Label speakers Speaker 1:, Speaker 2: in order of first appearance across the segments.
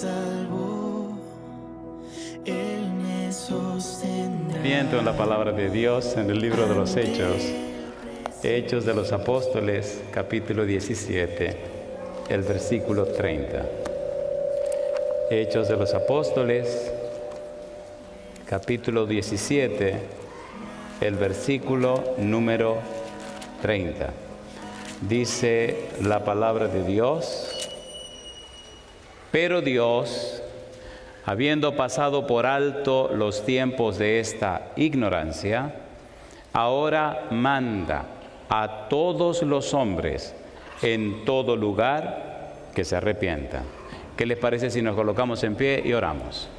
Speaker 1: salvó, Él me sostendrá.
Speaker 2: Viendo en la palabra de Dios en el libro de los Hechos de los Apóstoles, capítulo 17, el versículo 30. Hechos de los Apóstoles, capítulo 17, el versículo número 30. Dice la palabra de Dios: pero Dios, habiendo pasado por alto los tiempos de esta ignorancia, ahora manda a todos los hombres en todo lugar que se arrepientan. ¿Qué les parece si nos colocamos en pie y oramos?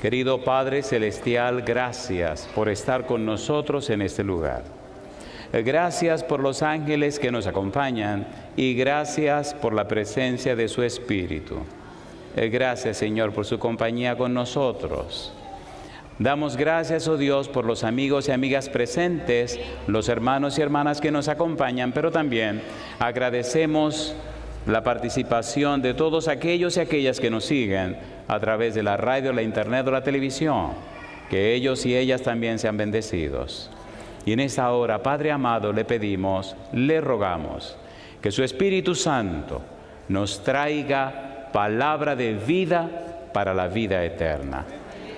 Speaker 2: Querido Padre Celestial, gracias por estar con nosotros en este lugar. Gracias por los ángeles que nos acompañan y gracias por la presencia de su Espíritu. Gracias, Señor, por su compañía con nosotros. Damos gracias, oh Dios, por los amigos y amigas presentes, los hermanos y hermanas que nos acompañan, pero también agradecemos la participación de todos aquellos y aquellas que nos siguen a través de la radio, la internet o la televisión. Que ellos y ellas también sean bendecidos. Y en esta hora, Padre amado, le pedimos, le rogamos, que su Espíritu Santo nos traiga palabra de vida para la vida eterna.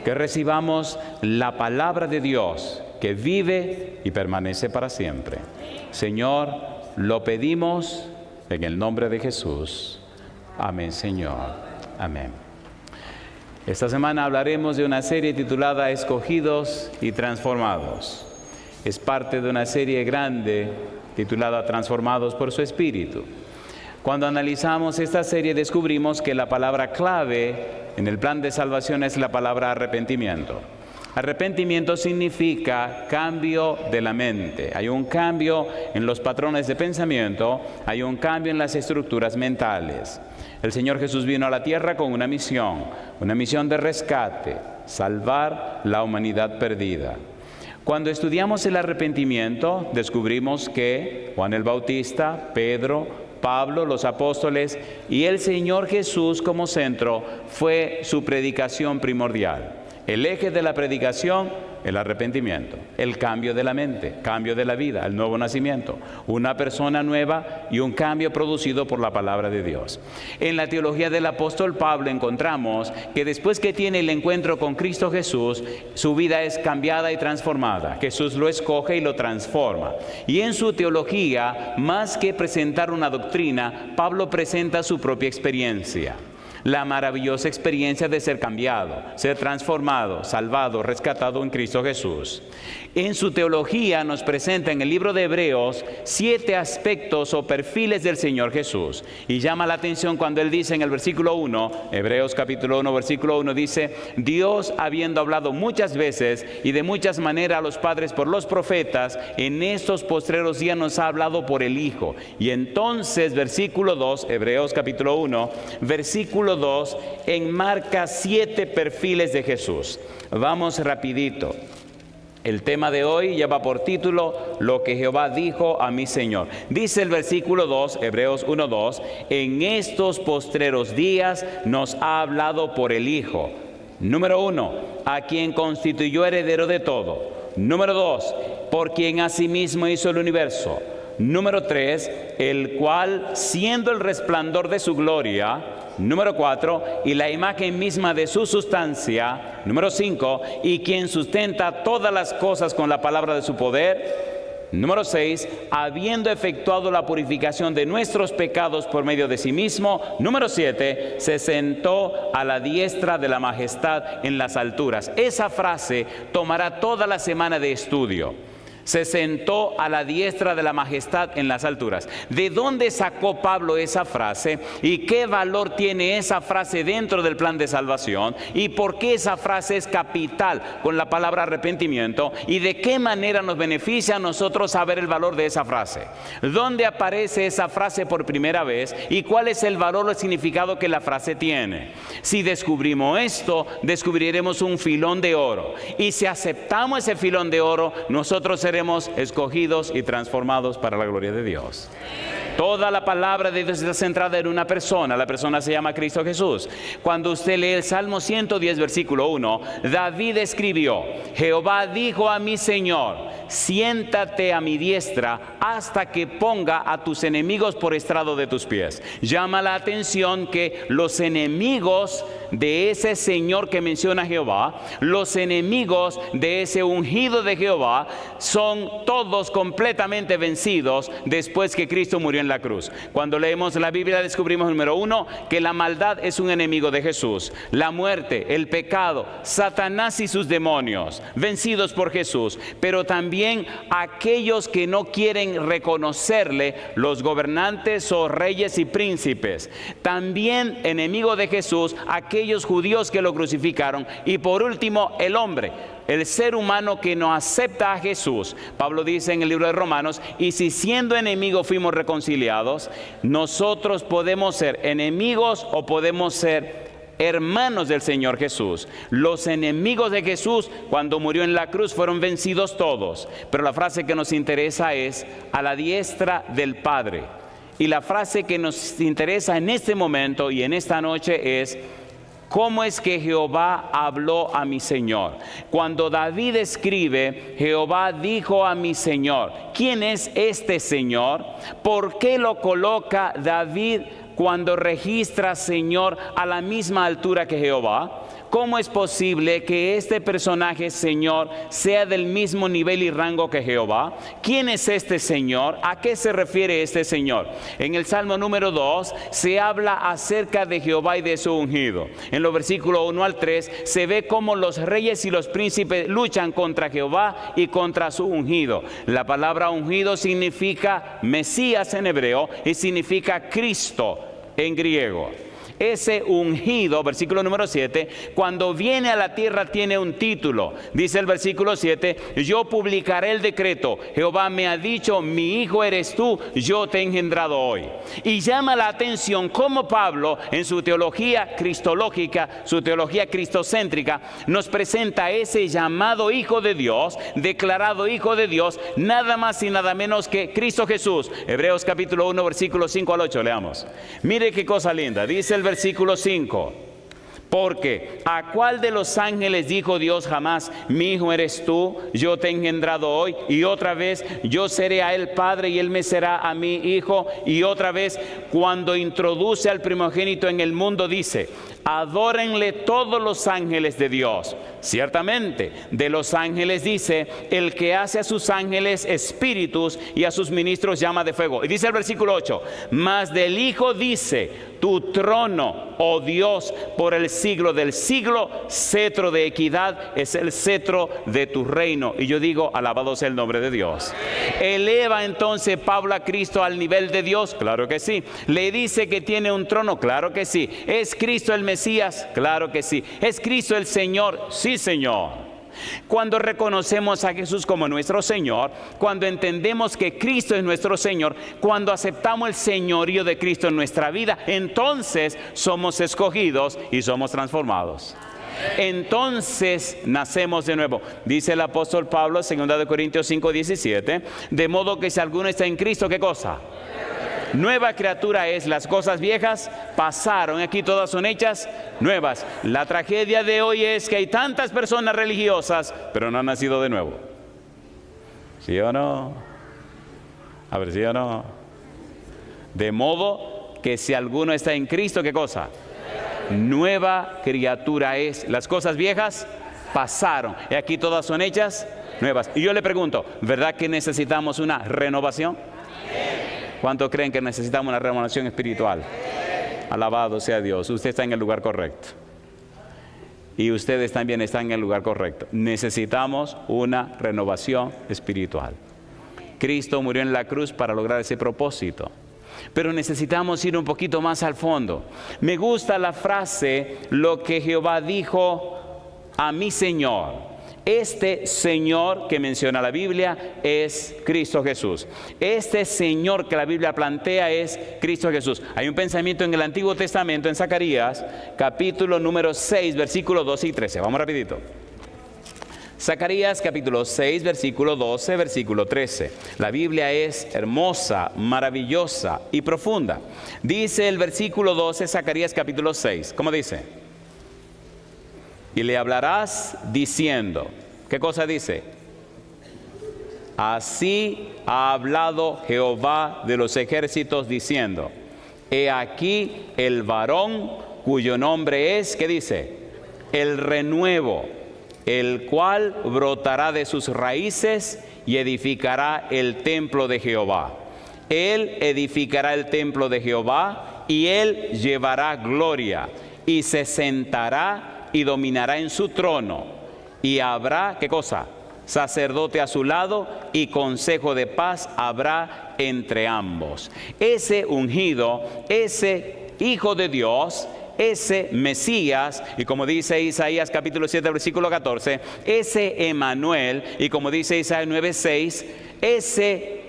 Speaker 2: Que recibamos la palabra de Dios que vive y permanece para siempre. Señor, lo pedimos en el nombre de Jesús. Amén, Señor. Amén. Esta semana hablaremos de una serie titulada Escogidos y Transformados. Es parte de una serie grande titulada Transformados por su Espíritu. Cuando analizamos esta serie descubrimos que la palabra clave en el plan de salvación es la palabra arrepentimiento. Arrepentimiento significa cambio de la mente. Hay un cambio en los patrones de pensamiento, hay un cambio en las estructuras mentales. El Señor Jesús vino a la tierra con una misión de rescate, salvar la humanidad perdida. Cuando estudiamos el arrepentimiento, descubrimos que Juan el Bautista, Pedro, Pablo, los apóstoles y el Señor Jesús como centro fue su predicación primordial. El eje de la predicación, el arrepentimiento, el cambio de la mente, cambio de la vida, el nuevo nacimiento, una persona nueva y un cambio producido por la palabra de Dios. En la teología del apóstol Pablo encontramos que después que tiene el encuentro con Cristo Jesús, su vida es cambiada y transformada. Jesús lo escoge y lo transforma. Y en su teología, más que presentar una doctrina, Pablo presenta su propia experiencia. La maravillosa experiencia de ser cambiado, ser transformado, salvado, rescatado en Cristo Jesús. En su teología nos presenta en el libro de Hebreos 7 aspectos o perfiles del Señor Jesús. Y llama la atención cuando él dice en el versículo 1, Hebreos capítulo 1, versículo 1, dice: Dios, habiendo hablado muchas veces y de muchas maneras a los padres por los profetas, en estos postreros días nos ha hablado por el Hijo. Y entonces, versículo 2, Hebreos capítulo 1, versículo 2, enmarca 7 perfiles de Jesús. Vamos rapidito. El tema de hoy lleva por título Lo que Jehová dijo a mi Señor. Dice el versículo 2, Hebreos 1:2, en estos postreros días nos ha hablado por el Hijo. Número 1, a quien constituyó heredero de todo. Número 2, por quien asimismo hizo el universo. Número 3, el cual, siendo el resplandor de su gloria. Número 4, y la imagen misma de su sustancia. Número 5, y quien sustenta todas las cosas con la palabra de su poder. Número 6, habiendo efectuado la purificación de nuestros pecados por medio de sí mismo. Número 7, se sentó a la diestra de la majestad en las alturas. Esa frase tomará toda la semana de estudio. Se sentó a la diestra de la majestad en las alturas. ¿De dónde sacó Pablo esa frase? ¿Y qué valor tiene esa frase dentro del plan de salvación? ¿Y por qué esa frase es capital con la palabra arrepentimiento? ¿Y de qué manera nos beneficia a nosotros saber el valor de esa frase? ¿Dónde aparece esa frase por primera vez? ¿Y cuál es el valor o el significado que la frase tiene? Si descubrimos esto, descubriremos un filón de oro. Y si aceptamos ese filón de oro, nosotros seremos escogidos y transformados para la gloria de Dios. Toda la palabra de Dios está centrada en una persona. La persona se llama Cristo Jesús. Cuando usted lee el Salmo 110, versículo 1, David escribió: Jehová dijo a mi Señor, siéntate a mi diestra hasta que ponga a tus enemigos por estrado de tus pies. Llama la atención que los enemigos de ese Señor que menciona Jehová, los enemigos de ese ungido de Jehová, son todos completamente vencidos después que Cristo murió en la cruz. Cuando leemos la Biblia descubrimos, número 1, que la maldad es un enemigo de Jesús. La muerte, el pecado, Satanás y sus demonios, vencidos por Jesús. Pero también aquellos que no quieren reconocerle, los gobernantes o reyes y príncipes. También enemigo de Jesús, aquellos judíos que lo crucificaron. Y por último, el hombre, el ser humano que no acepta a Jesús. Pablo dice en el libro de Romanos: y si siendo enemigos fuimos reconciliados, nosotros podemos ser enemigos o podemos ser hermanos del Señor Jesús. Los enemigos de Jesús, cuando murió en la cruz, fueron vencidos todos. Pero la frase que nos interesa es: a la diestra del Padre. Y la frase que nos interesa en este momento y en esta noche es: ¿cómo es que Jehová habló a mi Señor? Cuando David escribe, Jehová dijo a mi Señor, ¿quién es este Señor? ¿Por qué lo coloca David cuando registra Señor a la misma altura que Jehová? ¿Cómo es posible que este personaje, Señor, sea del mismo nivel y rango que Jehová? ¿Quién es este Señor? ¿A qué se refiere este Señor? En el Salmo número 2 se habla acerca de Jehová y de su ungido. En los versículos 1 al 3 se ve cómo los reyes y los príncipes luchan contra Jehová y contra su ungido. La palabra ungido significa Mesías en hebreo y significa Cristo en griego. Ese ungido, versículo número 7, cuando viene a la tierra tiene un título. Dice el versículo 7, yo publicaré el decreto. Jehová me ha dicho, mi hijo eres tú, yo te he engendrado hoy. Y llama la atención cómo Pablo, en su teología cristológica, su teología cristocéntrica, nos presenta ese llamado hijo de Dios, declarado hijo de Dios, nada más y nada menos que Cristo Jesús. Hebreos capítulo 1, versículos 5 al 8, leamos. Mire qué cosa linda, dice el versículo 5, porque ¿a cuál de los ángeles dijo Dios jamás, mi hijo eres tú, yo te he engendrado hoy? Y otra vez, yo seré a él padre y él me será a mí hijo. Y otra vez, cuando introduce al primogénito en el mundo, dice, adórenle todos los ángeles de Dios. Ciertamente, de los ángeles dice, el que hace a sus ángeles espíritus y a sus ministros llama de fuego. Y dice el versículo 8, mas del Hijo dice, tu trono, oh Dios, por el siglo del siglo, cetro de equidad es el cetro de tu reino. Y yo digo, alabado sea el nombre de Dios. ¿Eleva entonces Pablo a Cristo al nivel de Dios? Claro que sí. ¿Le dice que tiene un trono? Claro que sí. ¿Es Cristo el Mesías? Claro que sí. ¿Es Cristo el Señor? Sí, Señor. Cuando reconocemos a Jesús como nuestro Señor, cuando entendemos que Cristo es nuestro Señor, cuando aceptamos el señorío de Cristo en nuestra vida, entonces somos escogidos y somos transformados. Entonces nacemos de nuevo. Dice el apóstol Pablo, 2 Corintios 5:17, de modo que si alguno está en Cristo, ¿qué cosa? Nueva criatura es, las cosas viejas pasaron, aquí todas son hechas nuevas. La tragedia de hoy es que hay tantas personas religiosas, pero no han nacido de nuevo. ¿Sí o no? A ver, ¿sí o no? De modo que si alguno está en Cristo, ¿qué cosa? Nueva criatura es, las cosas viejas pasaron, y aquí todas son hechas nuevas. Y yo le pregunto, ¿verdad que necesitamos una renovación? ¿Cuántos creen que necesitamos una renovación espiritual? Alabado sea Dios. Usted está en el lugar correcto. Y ustedes también están en el lugar correcto. Necesitamos una renovación espiritual. Cristo murió en la cruz para lograr ese propósito. Pero necesitamos ir un poquito más al fondo. Me gusta la frase, lo que Jehová dijo a mi Señor. Este Señor que menciona la Biblia es Cristo Jesús. Este Señor que la Biblia plantea es Cristo Jesús. Hay un pensamiento en el Antiguo Testamento, en Zacarías, capítulo número 6, versículos 12 y 13. Vamos rapidito. Zacarías capítulo 6, versículo 12, versículo 13. La Biblia es hermosa, maravillosa y profunda. Dice el versículo 12, Zacarías capítulo 6. ¿Cómo dice? Y le hablarás diciendo. ¿Qué cosa dice? Así ha hablado Jehová de los ejércitos diciendo: he aquí el varón cuyo nombre es, ¿qué dice? El renuevo, el cual brotará de sus raíces y edificará el templo de Jehová. Él edificará el templo de Jehová y él llevará gloria y se sentará y dominará en su trono. Y habrá, ¿qué cosa? Sacerdote a su lado y consejo de paz habrá entre ambos. Ese ungido, ese Hijo de Dios, ese Mesías, y como dice Isaías capítulo 7 versículo 14, ese Emmanuel, y como dice Isaías 9:6, ese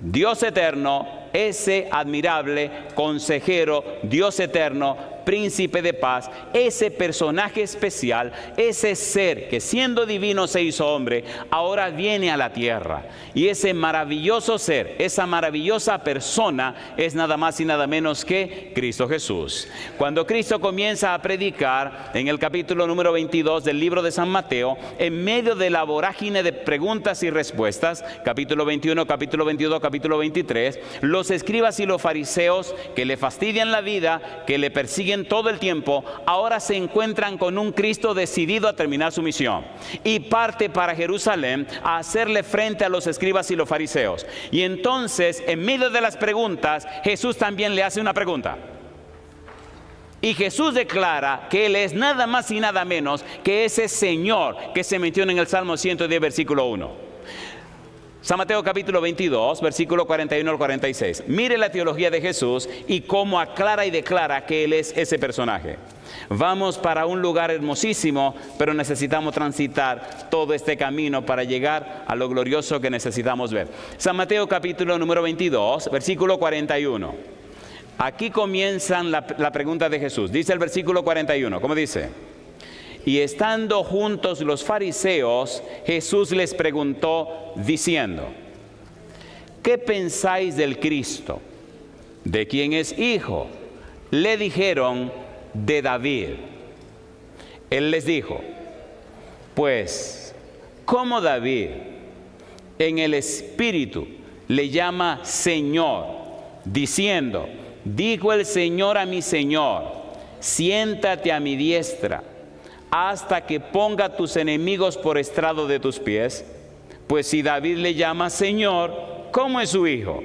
Speaker 2: Dios eterno, ese admirable consejero, Dios eterno, príncipe de paz, ese personaje especial, ese ser que siendo divino se hizo hombre, ahora viene a la tierra. Y ese maravilloso ser, esa maravillosa persona es nada más y nada menos que Cristo Jesús. Cuando Cristo comienza a predicar en el capítulo número 22 del libro de San Mateo, en medio de la vorágine de preguntas y respuestas, capítulo 21, capítulo 22, capítulo 23, los escribas y los fariseos que le fastidian la vida, que le persiguen todo el tiempo, ahora se encuentran con un Cristo decidido a terminar su misión y parte para Jerusalén a hacerle frente a los escribas y los fariseos. Y entonces, en medio de las preguntas, Jesús también le hace una pregunta. Y Jesús declara que Él es nada más y nada menos que ese Señor que se menciona en el Salmo 110, versículo 1. San Mateo capítulo 22, versículo 41 al 46. Mire la teología de Jesús y cómo aclara y declara que Él es ese personaje. Vamos para un lugar hermosísimo, pero necesitamos transitar todo este camino para llegar a lo glorioso que necesitamos ver. San Mateo capítulo número 22, versículo 41. Aquí comienzan la pregunta de Jesús. Dice el versículo 41, ¿cómo dice? Y estando juntos los fariseos, Jesús les preguntó diciendo: ¿qué pensáis del Cristo? ¿De quién es hijo? Le dijeron: de David. Él les dijo: pues, ¿cómo David en el Espíritu le llama Señor, diciendo: dijo el Señor a mi Señor, siéntate a mi diestra, hasta que ponga tus enemigos por estrado de tus pies? Pues si David le llama Señor, ¿cómo es su hijo?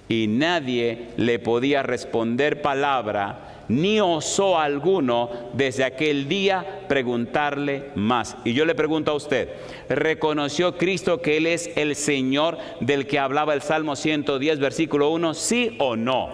Speaker 2: Y nadie le podía responder palabra, ni osó alguno desde aquel día preguntarle más. Y yo le pregunto a usted, ¿reconoció Cristo que Él es el Señor del que hablaba el Salmo 110, versículo 1? ¿Sí o no?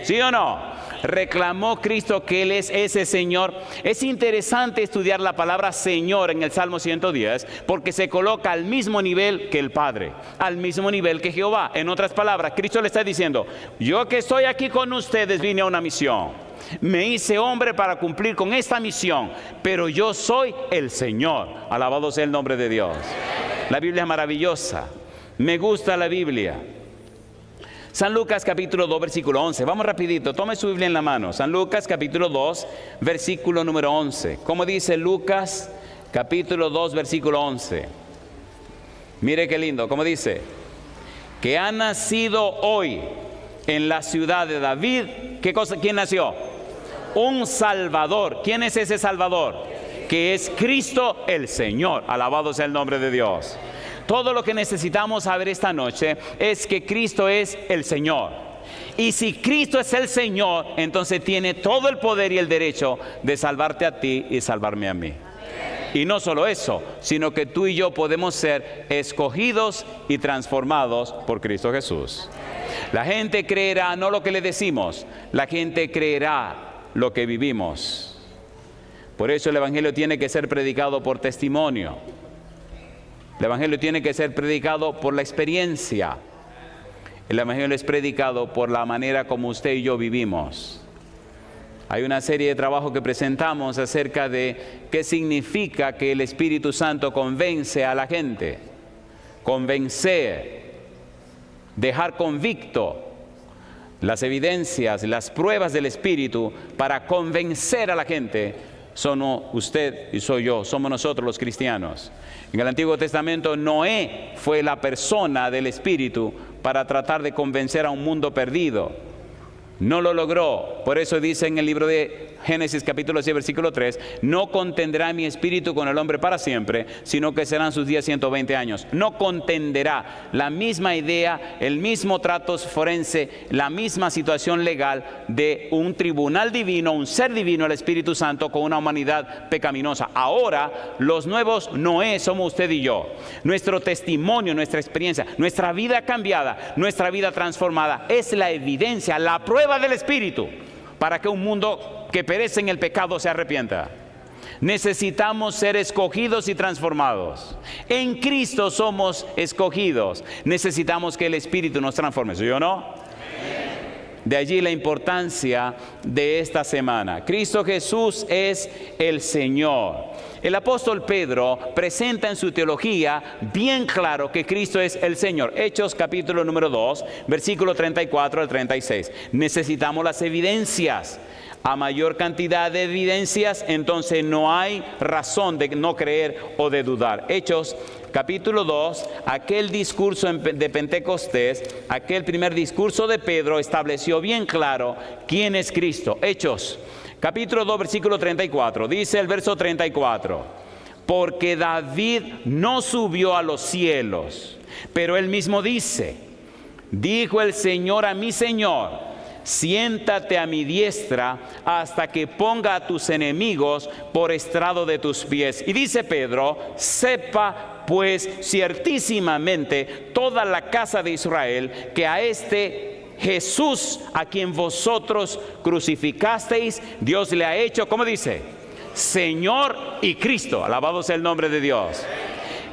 Speaker 2: ¿Sí o no? ¿Reclamó Cristo que Él es ese Señor? Es interesante estudiar la palabra Señor en el Salmo 110 porque se coloca al mismo nivel que el Padre, al mismo nivel que Jehová. En otras palabras, Cristo le está diciendo: yo que estoy aquí con ustedes vine a una misión, me hice hombre para cumplir con esta misión, pero yo soy el Señor. Alabado sea el nombre de Dios. La Biblia es maravillosa, me gusta la Biblia. San Lucas capítulo 2 versículo 11. Vamos rapidito, tome su Biblia en la mano. San Lucas capítulo 2 versículo número 11. ¿Cómo dice Lucas capítulo 2 versículo 11? Mire qué lindo, ¿cómo dice? Que ha nacido hoy en la ciudad de David. ¿Qué cosa? ¿Quién nació? Un Salvador. ¿Quién es ese Salvador? Que es Cristo el Señor. Alabado sea el nombre de Dios. Todo lo que necesitamos saber esta noche es que Cristo es el Señor. Y si Cristo es el Señor, entonces tiene todo el poder y el derecho de salvarte a ti y salvarme a mí. Y no solo eso, sino que tú y yo podemos ser escogidos y transformados por Cristo Jesús. La gente creerá no lo que le decimos, la gente creerá lo que vivimos. Por eso el Evangelio tiene que ser predicado por testimonio. El Evangelio tiene que ser predicado por la experiencia. El Evangelio es predicado por la manera como usted y yo vivimos. Hay una serie de trabajos que presentamos acerca de qué significa que el Espíritu Santo convence a la gente. Convencer, dejar convicto las evidencias, las pruebas del Espíritu para convencer a la gente. Son usted y soy yo, somos nosotros los cristianos. En el Antiguo Testamento, Noé fue la persona del Espíritu para tratar de convencer a un mundo perdido. No lo logró. Por eso dice en el libro de Génesis capítulo 6 versículo 3, no contenderá mi espíritu con el hombre para siempre, sino que serán sus días 120 años. No contenderá. La misma idea, el mismo trato forense, la misma situación legal de un tribunal divino, un ser divino, el Espíritu Santo, con una humanidad pecaminosa. Ahora, los nuevos Noé somos usted y yo. Nuestro testimonio, nuestra experiencia, nuestra vida cambiada, nuestra vida transformada, es la evidencia, la prueba del Espíritu para que un mundo que perece en el pecado se arrepienta. Necesitamos ser escogidos y transformados. En Cristo somos escogidos. Necesitamos que el Espíritu nos transforme, ¿sí o no? De allí la importancia de esta semana. Cristo Jesús es el Señor. El apóstol Pedro presenta en su teología bien claro que Cristo es el Señor. Hechos capítulo número 2, versículo 34 al 36. Necesitamos las evidencias. A mayor cantidad de evidencias, entonces no hay razón de no creer o de dudar. Hechos capítulo 2, aquel discurso de Pentecostés, aquel primer discurso de Pedro estableció bien claro quién es Cristo. Hechos capítulo 2, versículo 34, dice el verso 34, porque David no subió a los cielos, pero él mismo dice, dijo el Señor a mi Señor, siéntate a mi diestra hasta que ponga a tus enemigos por estrado de tus pies. Y dice Pedro, sepa pues ciertísimamente toda la casa de Israel que a este Jesús a quien vosotros crucificasteis, Dios le ha hecho, ¿cómo dice? Señor y Cristo. Alabado sea el nombre de Dios.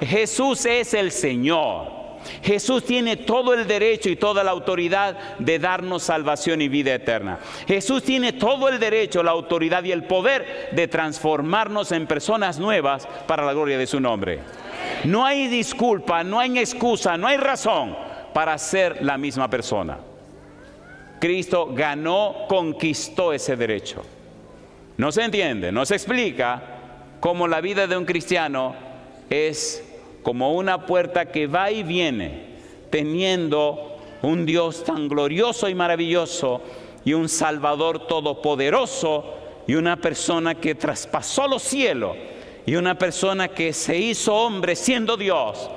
Speaker 2: Jesús es el Señor. Jesús tiene todo el derecho y toda la autoridad de darnos salvación y vida eterna. Jesús tiene todo el derecho, la autoridad y el poder de transformarnos en personas nuevas para la gloria de su nombre. No hay disculpa, no hay excusa, no hay razón para ser la misma persona. Cristo ganó, conquistó ese derecho. No se entiende, no se explica cómo la vida de un cristiano es como una puerta que va y viene, teniendo un Dios tan glorioso y maravilloso y un Salvador todopoderoso y una persona que traspasó los cielos y una persona que se hizo hombre siendo Dios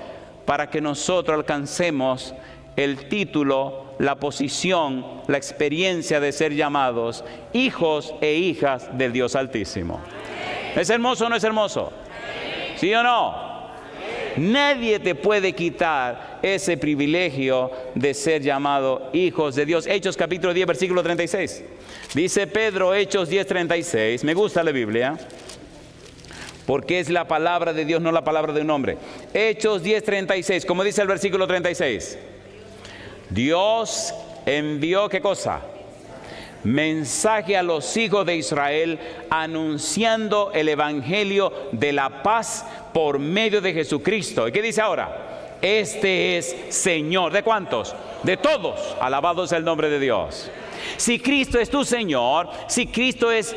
Speaker 2: para que nosotros alcancemos el título, la posición, la experiencia de ser llamados hijos e hijas del Dios Altísimo. ¿Es hermoso o no es hermoso? ¿Sí o no? Nadie te puede quitar ese privilegio de ser llamado hijos de Dios. Hechos capítulo 10, versículo 36. Dice Pedro, Hechos 10, 36. Me gusta la Biblia, porque es la palabra de Dios, no la palabra de un hombre. Hechos 10, 36. Como dice el versículo 36. Dios envió, ¿qué cosa? Mensaje a los hijos de Israel anunciando el evangelio de la paz por medio de Jesucristo. ¿Y qué dice ahora? Este es Señor. ¿De cuántos? De todos. Alabado sea el nombre de Dios. Si Cristo es tu Señor, si Cristo es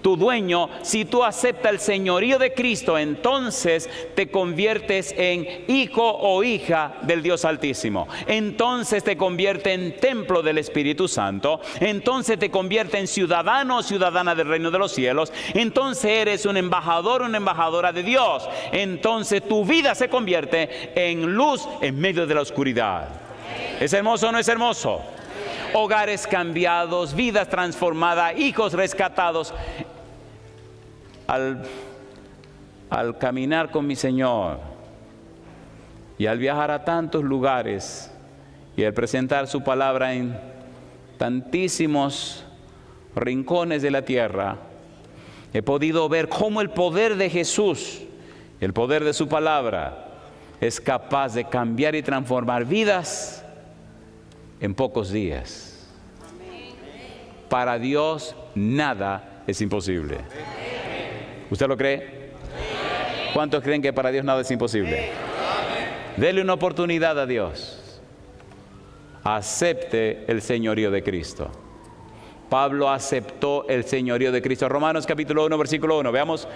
Speaker 2: tu dueño, si tú aceptas el señorío de Cristo, entonces te conviertes en hijo o hija del Dios Altísimo. Entonces te convierte en templo del Espíritu Santo. Entonces te convierte en ciudadano o ciudadana del reino de los cielos. Entonces eres un embajador o una embajadora de Dios. Entonces tu vida se convierte en luz en medio de la oscuridad. ¿Es hermoso o no es hermoso? Hogares cambiados, vidas transformadas, hijos rescatados. Al caminar con mi Señor y al viajar a tantos lugares y al presentar su palabra en tantísimos rincones de la tierra, he podido ver cómo el poder de Jesús, el poder de su palabra, es capaz de cambiar y transformar vidas en pocos días. Para Dios nada es imposible. ¿Usted lo cree? ¿Cuántos creen que para Dios nada es imposible? Dele una oportunidad a Dios. Acepte el señorío de Cristo. Pablo aceptó el señorío de Cristo. Romanos capítulo 1, versículo 1. Veamos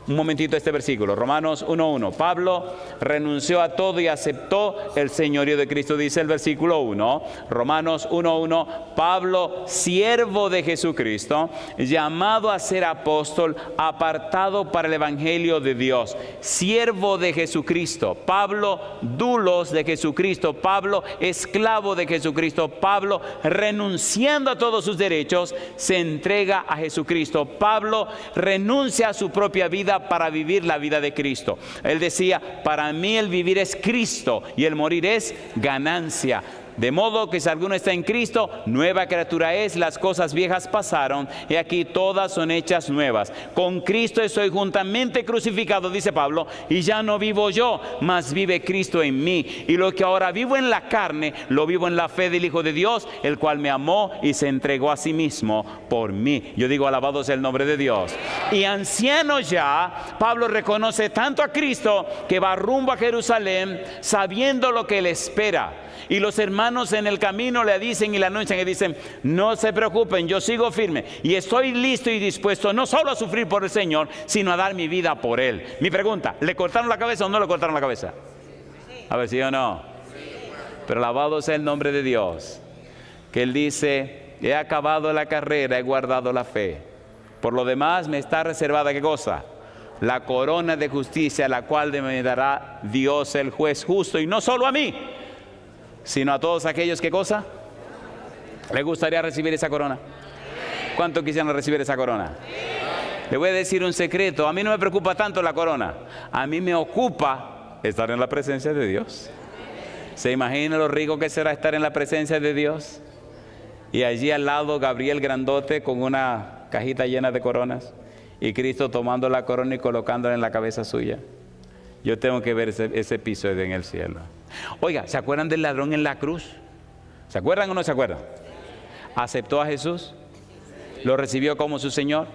Speaker 2: un momentito este versículo. Romanos 1:1. Pablo renunció a todo y aceptó el señorío de Cristo. Dice el versículo 1. Romanos 1:1. Pablo, siervo de Jesucristo, llamado a ser apóstol, apartado para el evangelio de Dios. Siervo de Jesucristo. Pablo, dulos de Jesucristo. Pablo, esclavo de Jesucristo. Pablo, renunciando a todos sus derechos, se entrega a Jesucristo. Pablo renuncia a su propia vida para vivir la vida de Cristo. Él decía, para mí el vivir es Cristo y el morir es ganancia. De modo que si alguno está en Cristo, nueva criatura es, las cosas viejas pasaron, y aquí todas son hechas nuevas. Con Cristo estoy juntamente crucificado, dice Pablo, y ya no vivo yo, mas vive Cristo en mí. Y lo que ahora vivo en la carne, lo vivo en la fe del Hijo de Dios, el cual me amó y se entregó a sí mismo por mí. Yo digo, alabado sea el nombre de Dios. Y anciano ya, Pablo reconoce tanto a Cristo que va rumbo a Jerusalén, sabiendo lo que le espera. Y los hermanos en el camino le dicen y le anuncian y dicen, no se preocupen, yo sigo firme y estoy listo y dispuesto no solo a sufrir por el Señor, sino a dar mi vida por Él. Mi pregunta, ¿le cortaron la cabeza o no le cortaron la cabeza? A ver, ¿sí o no? Pero alabado sea el nombre de Dios, que Él dice, he acabado la carrera, he guardado la fe. Por lo demás me está reservada, ¿qué cosa? La corona de justicia, la cual me dará Dios el juez justo, y no solo a mí, sino a todos aquellos, ¿qué cosa? ¿Le gustaría recibir esa corona? ¿Cuántos quisieran recibir esa corona? Le voy a decir un secreto, a mí no me preocupa tanto la corona, a mí me ocupa estar en la presencia de Dios. ¿Se imagina lo rico que será estar en la presencia de Dios? Y allí al lado Gabriel grandote con una cajita llena de coronas, y Cristo tomando la corona y colocándola en la cabeza suya. Yo tengo que ver ese episodio en el cielo. Oiga, ¿se acuerdan del ladrón en la cruz? ¿Se acuerdan o no se acuerdan? ¿Aceptó a Jesús? ¿Lo recibió como su Señor?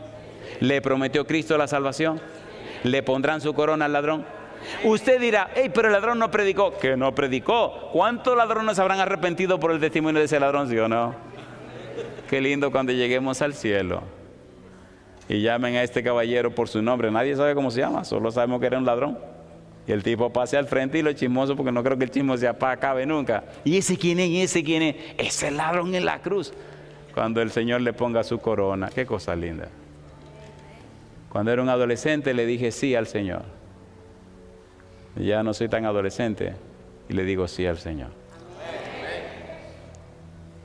Speaker 2: ¿Le prometió Cristo la salvación? ¿Le pondrán su corona al ladrón? Usted dirá, hey, pero el ladrón no predicó. ¿Que no predicó? ¿Cuántos ladrones habrán arrepentido por el testimonio de ese ladrón, sí o no? Qué lindo cuando lleguemos al cielo y llamen a este caballero por su nombre. Nadie sabe cómo se llama, solo sabemos que era un ladrón. Y el tipo pase al frente y lo chismoso, porque no creo que el chismo se acabe nunca. ¿Y ese quién es? ¿Y ese quién es? Ese ladrón en la cruz. Cuando el Señor le ponga su corona. Qué cosa linda. Cuando era un adolescente le dije sí al Señor. Ya no soy tan adolescente y le digo sí al Señor.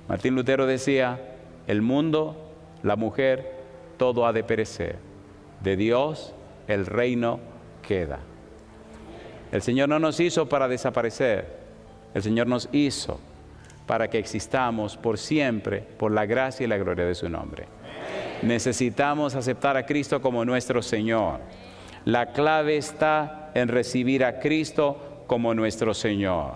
Speaker 2: Martín Lutero decía, el mundo, la mujer, todo ha de perecer. De Dios el reino queda. El Señor no nos hizo para desaparecer, el Señor nos hizo para que existamos por siempre, por la gracia y la gloria de su nombre. Necesitamos aceptar a Cristo como nuestro Señor. La clave está en recibir a Cristo como nuestro Señor.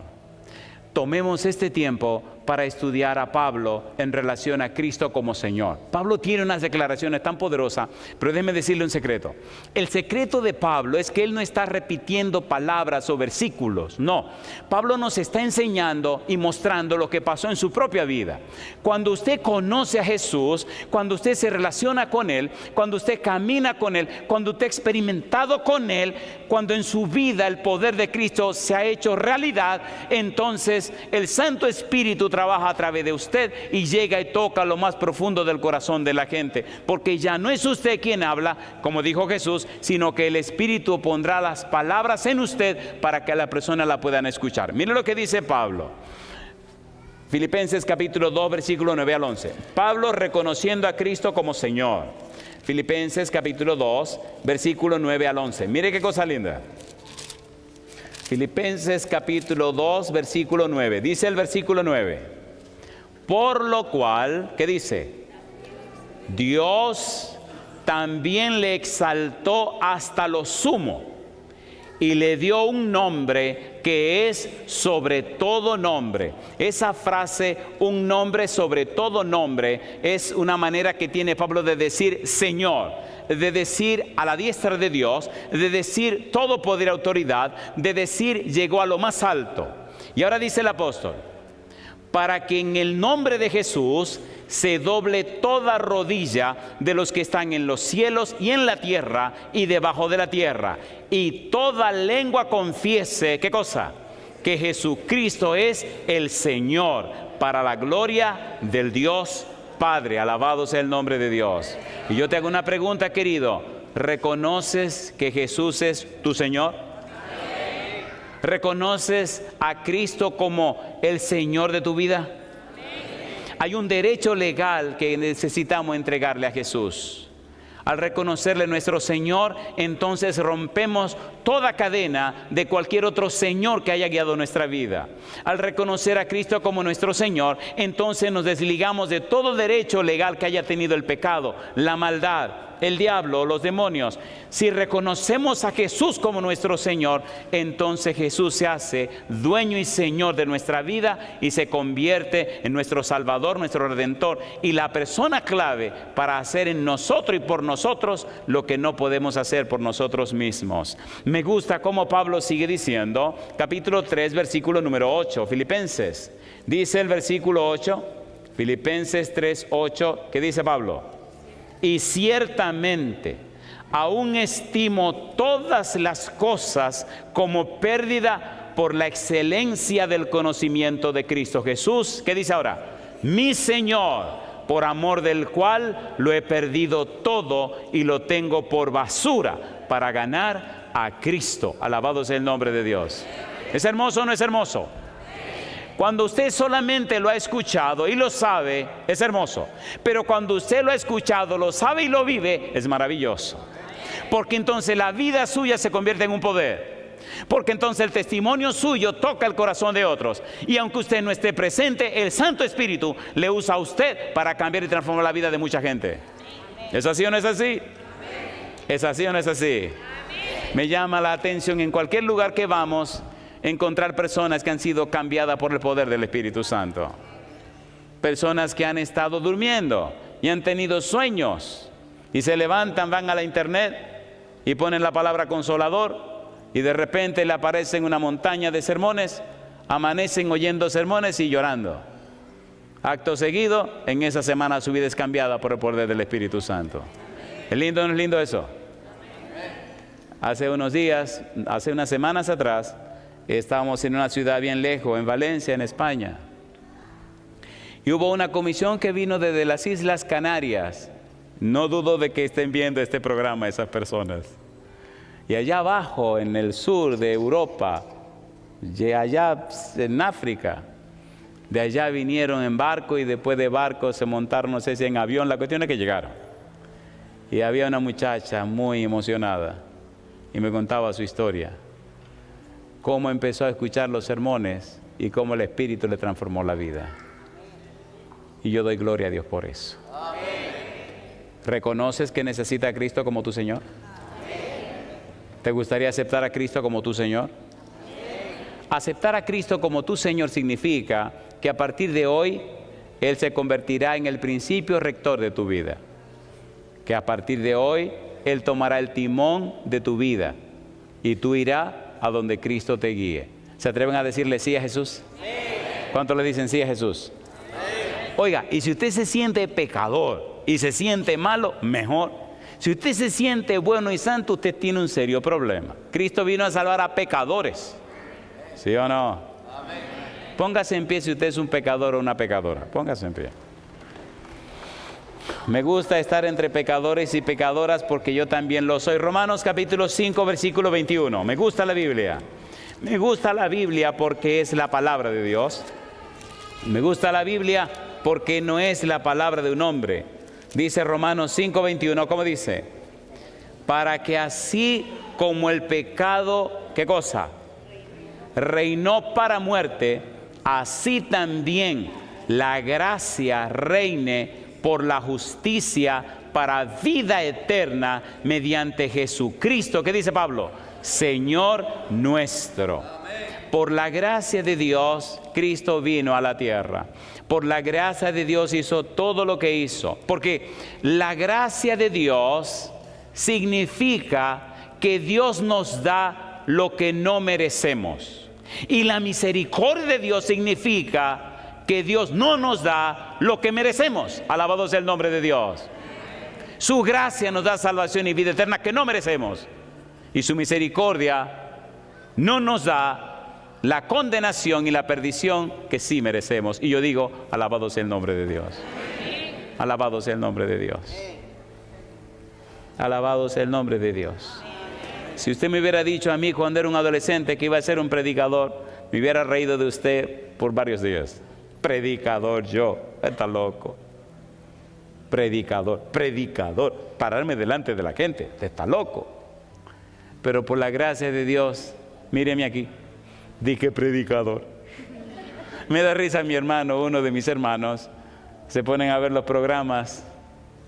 Speaker 2: Tomemos este tiempo para estudiar a Pablo en relación a Cristo como Señor. Pablo tiene unas declaraciones tan poderosas, pero déjeme decirle un secreto. El secreto de Pablo es que él no está repitiendo palabras o versículos, no. Pablo nos está enseñando y mostrando lo que pasó en su propia vida. Cuando usted conoce a Jesús, cuando usted se relaciona con Él, cuando usted camina con Él, cuando usted ha experimentado con Él, cuando en su vida el poder de Cristo se ha hecho realidad, entonces el Santo Espíritu trabaja a través de usted y llega y toca lo más profundo del corazón de la gente, porque ya no es usted quien habla, como dijo Jesús, sino que el Espíritu pondrá las palabras en usted para que la persona la puedan escuchar. Mire lo que dice Pablo. Filipenses capítulo 2, versículo 9 al 11. Pablo reconociendo a Cristo como Señor. Filipenses capítulo 2, versículo 9 al 11. Mire qué cosa linda. Filipenses capítulo 2, versículo 9. Dice el versículo 9. Por lo cual, ¿qué dice? Dios también le exaltó hasta lo sumo y le dio un nombre que es sobre todo nombre. Esa frase, un nombre sobre todo nombre, es una manera que tiene Pablo de decir Señor, de decir a la diestra de Dios, de decir todo poder y autoridad, de decir llegó a lo más alto. Y ahora dice el apóstol, para que en el nombre de Jesús se doble toda rodilla de los que están en los cielos y en la tierra y debajo de la tierra, y toda lengua confiese, ¿qué cosa? Que Jesucristo es el Señor, para la gloria del Dios Padre. Alabado sea el nombre de Dios. Y yo te hago una pregunta, querido. ¿Reconoces que Jesús es tu Señor? ¿Reconoces a Cristo como el Señor de tu vida? Hay un derecho legal que necesitamos entregarle a Jesús. Al reconocerle nuestro Señor, entonces rompemos toda cadena de cualquier otro Señor que haya guiado nuestra vida. Al reconocer a Cristo como nuestro Señor, entonces nos desligamos de todo derecho legal que haya tenido el pecado, la maldad, el diablo o los demonios. Si reconocemos a Jesús como nuestro Señor, entonces Jesús se hace dueño y Señor de nuestra vida y se convierte en nuestro Salvador, nuestro Redentor y la persona clave para hacer en nosotros y por nosotros lo que no podemos hacer por nosotros mismos. Me gusta cómo Pablo sigue diciendo, capítulo 3, versículo número 8, Filipenses. Dice el versículo 8, Filipenses 3, 8, ¿qué dice Pablo? Y ciertamente aún estimo todas las cosas como pérdida por la excelencia del conocimiento de Cristo Jesús. ¿Qué dice ahora? Mi Señor, por amor del cual lo he perdido todo y lo tengo por basura para ganar a Cristo. Alabado sea el nombre de Dios. ¿Es hermoso o no es hermoso? Cuando usted solamente lo ha escuchado y lo sabe, es hermoso. Pero cuando usted lo ha escuchado, lo sabe y lo vive, es maravilloso. Porque entonces la vida suya se convierte en un poder. Porque entonces el testimonio suyo toca el corazón de otros. Y aunque usted no esté presente, el Santo Espíritu le usa a usted para cambiar y transformar la vida de mucha gente. ¿Es así o no es así? ¿Es así o no es así? Me llama la atención en cualquier lugar que vamos, encontrar personas que han sido cambiadas por el poder del Espíritu Santo. Personas que han estado durmiendo y han tenido sueños y se levantan, van a la internet y ponen la palabra consolador y de repente le aparecen una montaña de sermones, amanecen oyendo sermones y llorando. Acto seguido, en esa semana su vida es cambiada por el poder del Espíritu Santo. ¿Es lindo o no es lindo eso? Hace unos días, hace unas semanas atrás, estábamos en una ciudad bien lejos, en Valencia, en España. Y hubo una comisión que vino desde las Islas Canarias. No dudo de que estén viendo este programa esas personas. Y allá abajo, en el sur de Europa, y allá en África, de allá vinieron en barco y después de barco se montaron, no sé si en avión, la cuestión es que llegaron. Y había una muchacha muy emocionada y me contaba su historia. Cómo empezó a escuchar los sermones y cómo el Espíritu le transformó la vida. Y yo doy gloria a Dios por eso. Amén. ¿Reconoces que necesitas a Cristo como tu Señor? Amén. ¿Te gustaría aceptar a Cristo como tu Señor? Amén. Aceptar a Cristo como tu Señor significa que a partir de hoy Él se convertirá en el principio rector de tu vida. Que a partir de hoy Él tomará el timón de tu vida y tú irás a donde Cristo te guíe. ¿Se atreven a decirle sí a Jesús? Sí. ¿Cuántos le dicen sí a Jesús? Sí. Oiga, y si usted se siente pecador y se siente malo, mejor. Si usted se siente bueno y santo, usted tiene un serio problema. Cristo vino a salvar a pecadores. ¿Sí o no? Amén. Póngase en pie si usted es un pecador o una pecadora. Póngase en pie. Me gusta estar entre pecadores y pecadoras porque yo también lo soy. Romanos capítulo 5, versículo 21. Me gusta la Biblia. Me gusta la Biblia porque es la palabra de Dios. Me gusta la Biblia porque no es la palabra de un hombre. Dice Romanos 5, 21, ¿cómo dice? Para que así como el pecado, ¿qué cosa? Reinó para muerte, así también la gracia reine por la justicia para vida eterna mediante Jesucristo. ¿Qué dice Pablo? Señor nuestro. Por la gracia de Dios, Cristo vino a la tierra. Por la gracia de Dios hizo todo lo que hizo. Porque la gracia de Dios significa que Dios nos da lo que no merecemos. Y la misericordia de Dios significa que Dios no nos da lo que merecemos. Alabado sea el nombre de Dios. Su gracia nos da salvación y vida eterna que no merecemos. Y su misericordia no nos da la condenación y la perdición que sí merecemos. Y yo digo, alabado sea el nombre de Dios. Alabado sea el nombre de Dios. Alabado sea el nombre de Dios. Si usted me hubiera dicho a mí cuando era un adolescente que iba a ser un predicador, me hubiera reído de usted por varios días. Predicador yo, está loco. Predicador, pararme delante de la gente, está loco. Pero por la gracia de Dios, míreme aquí, dije predicador. Me da risa mi hermano, uno de mis hermanos, se ponen a ver los programas,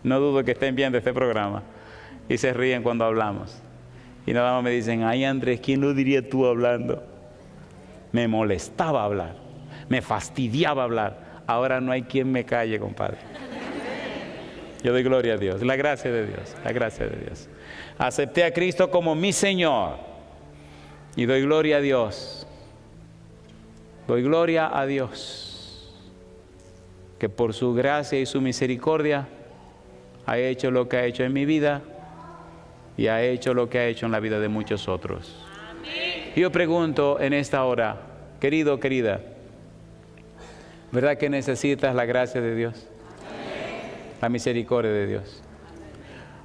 Speaker 2: no dudo que estén viendo este programa, y se ríen cuando hablamos. Y nada más me dicen, ay Andrés, ¿quién lo diría tú hablando? Me molestaba hablar, me fastidiaba hablar. Ahora no hay quien me calle, compadre. Yo doy gloria a Dios, la gracia de Dios, la gracia de Dios. Acepté a Cristo como mi Señor y doy gloria a Dios. Doy gloria a Dios que por su gracia y su misericordia ha hecho lo que ha hecho en mi vida y ha hecho lo que ha hecho en la vida de muchos otros. Yo pregunto en esta hora, querido, querida, ¿verdad que necesitas la gracia de Dios? La misericordia de Dios.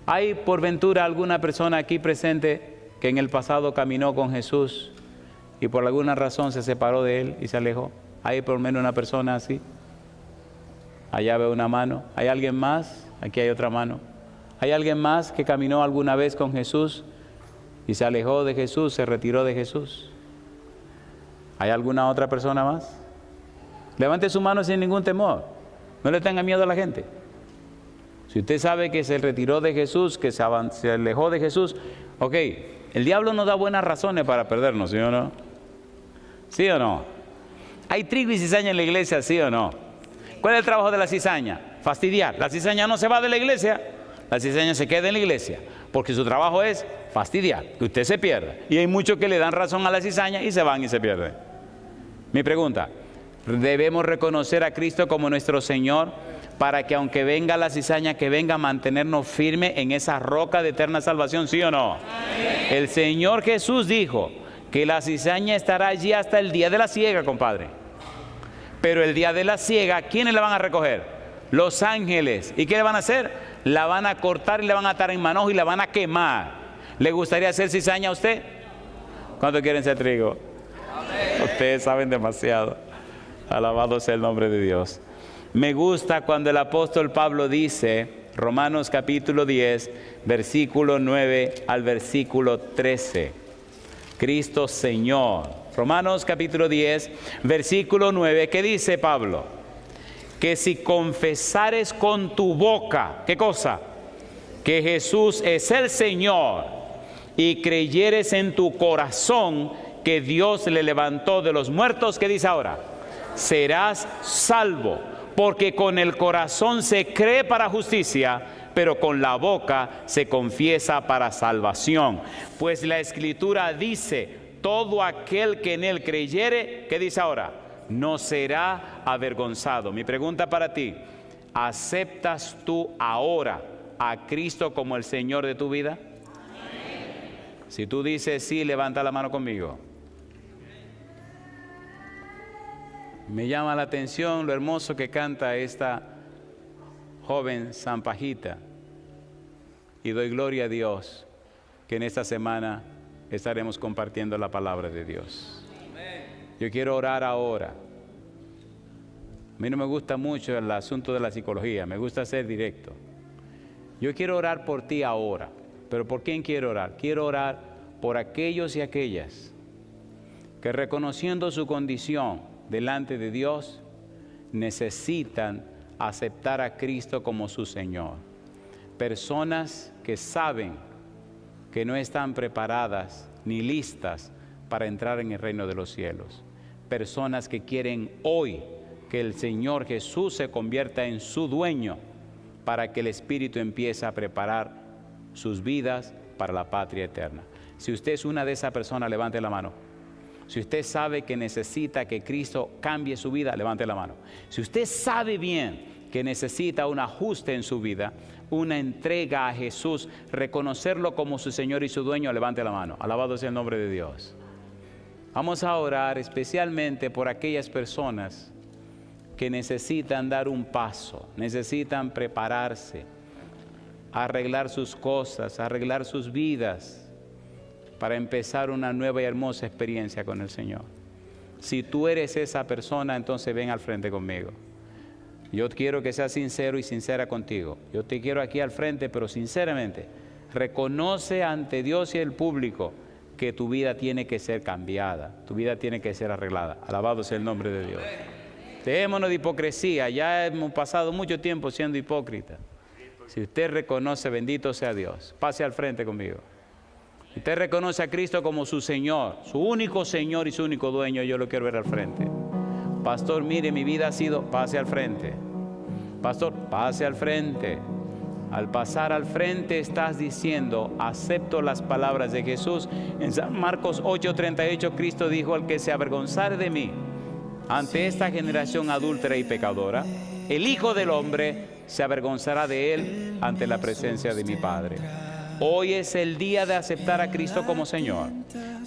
Speaker 2: ¿Hay por ventura alguna persona aquí presente que en el pasado caminó con Jesús y por alguna razón se separó de Él y se alejó? ¿Hay por lo menos una persona así? Allá veo una mano. ¿Hay alguien más? Aquí hay otra mano. ¿Hay alguien más que caminó alguna vez con Jesús y se alejó de Jesús, se retiró de Jesús? ¿Hay alguna otra persona más? Levante su mano sin ningún temor. No le tenga miedo a la gente. Si usted sabe que se retiró de Jesús, que se alejó de Jesús, ok, el diablo nos da buenas razones para perdernos, ¿sí o no? ¿Sí o no? ¿Hay trigo y cizaña en la iglesia, sí o no? ¿Cuál es el trabajo de la cizaña? Fastidiar. La cizaña no se va de la iglesia, la cizaña se queda en la iglesia, porque su trabajo es fastidiar, que usted se pierda. Y hay muchos que le dan razón a la cizaña y se van y se pierden. Mi pregunta, ¿debemos reconocer a Cristo como nuestro Señor para que aunque venga la cizaña, que venga a mantenernos firmes en esa roca de eterna salvación, sí o no? El Señor Jesús dijo que la cizaña estará allí hasta el día de la siega, compadre. Pero el día de la siega, ¿quiénes la van a recoger? Los ángeles. ¿Y qué le van a hacer? La van a cortar y la van a atar en manos y la van a quemar. ¿Le gustaría hacer cizaña a usted? ¿Cuántos quieren ser trigo? Ustedes saben demasiado. Alabado sea el nombre de Dios. Me gusta cuando el apóstol Pablo dice, Romanos capítulo 10, versículo 9 al versículo 13. Cristo Señor. Romanos capítulo 10, versículo 9, ¿qué dice Pablo? Que si confesares con tu boca, ¿qué cosa? Que Jesús es el Señor y creyeres en tu corazón que Dios le levantó de los muertos, ¿qué dice ahora? Serás salvo. Porque con el corazón se cree para justicia, pero con la boca se confiesa para salvación. Pues la Escritura dice, todo aquel que en él creyere, ¿qué dice ahora? No será avergonzado. Mi pregunta para ti, ¿aceptas tú ahora a Cristo como el Señor de tu vida? Si tú dices sí, levanta la mano conmigo. Me llama la atención lo hermoso que canta esta joven Zampajita. Y doy gloria a Dios que en esta semana estaremos compartiendo la palabra de Dios. Yo quiero orar ahora. A mí no me gusta mucho el asunto de la psicología, me gusta ser directo. Yo quiero orar por ti ahora. ¿Pero por quién quiero orar? Quiero orar por aquellos y aquellas que reconociendo su condición delante de Dios, necesitan aceptar a Cristo como su Señor. Personas que saben que no están preparadas ni listas para entrar en el reino de los cielos. Personas que quieren hoy que el Señor Jesús se convierta en su dueño para que el Espíritu empiece a preparar sus vidas para la patria eterna. Si usted es una de esas personas, levante la mano. Si usted sabe que necesita que Cristo cambie su vida, levante la mano. Si usted sabe bien que necesita un ajuste en su vida, una entrega a Jesús, reconocerlo como su Señor y su dueño, levante la mano. Alabado sea el nombre de Dios. Vamos a orar especialmente por aquellas personas que necesitan dar un paso, necesitan prepararse, arreglar sus cosas, arreglar sus vidas para empezar una nueva y hermosa experiencia con el Señor. Si tú eres esa persona, entonces ven al frente conmigo. Yo quiero que seas sincero y sincera contigo. Yo te quiero aquí al frente, pero sinceramente, reconoce ante Dios y el público que tu vida tiene que ser cambiada, tu vida tiene que ser arreglada. Alabado sea el nombre de Dios. Dejémonos de hipocresía, ya hemos pasado mucho tiempo siendo hipócritas. Si usted reconoce, bendito sea Dios, pase al frente conmigo. Usted reconoce a Cristo como su Señor, su único Señor y su único dueño, yo lo quiero ver al frente. Pastor, mire, mi vida ha sido, pase al frente. Pastor, pase al frente. Al pasar al frente estás diciendo, acepto las palabras de Jesús. En San Marcos 8:38, Cristo dijo, al que se avergonzare de mí ante esta generación adúltera y pecadora, el Hijo del Hombre se avergonzará de él ante la presencia de mi Padre. Hoy es el día de aceptar a Cristo como Señor.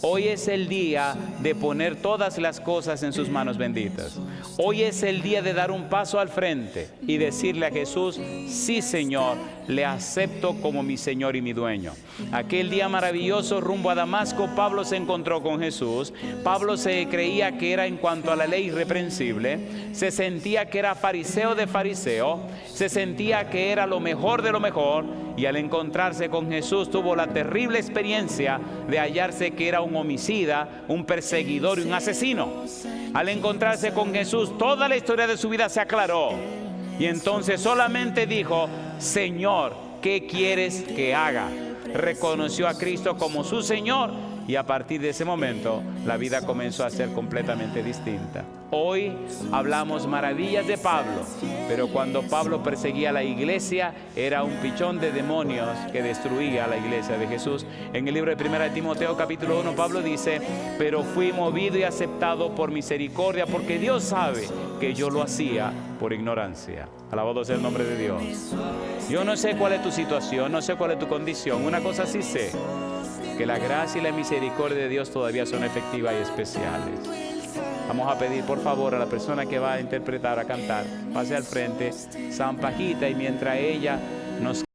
Speaker 2: Hoy es el día de poner todas las cosas en sus manos benditas. Hoy es el día de dar un paso al frente y decirle a Jesús, sí Señor, le acepto como mi Señor y mi dueño. Aquel día maravilloso rumbo a Damasco, Pablo se encontró con Jesús. Pablo se creía que era en cuanto a la ley irreprensible, se sentía que era fariseo de fariseo, se sentía que era lo mejor de lo mejor, y al encontrarse con Jesús tuvo la terrible experiencia de hallarse que era un homicida, un perseguidor y un asesino. Al encontrarse con Jesús, toda la historia de su vida se aclaró. Y entonces solamente dijo, Señor, ¿qué quieres que haga? Reconoció a Cristo como su Señor y a partir de ese momento la vida comenzó a ser completamente distinta. Hoy hablamos maravillas de Pablo, pero cuando Pablo perseguía a la iglesia era un pichón de demonios que destruía a la iglesia de Jesús. En el libro de 1 Timoteo capítulo 1 Pablo dice, pero fui movido y aceptado por misericordia porque Dios sabe que yo lo hacía por ignorancia. Alabado sea el nombre de Dios. Yo no sé cuál es tu situación, no sé cuál es tu condición. Una cosa sí sé, que la gracia y la misericordia de Dios todavía son efectivas y especiales. Vamos a pedir por favor a la persona que va a interpretar, a cantar, pase al frente, San Pajita, y mientras ella nos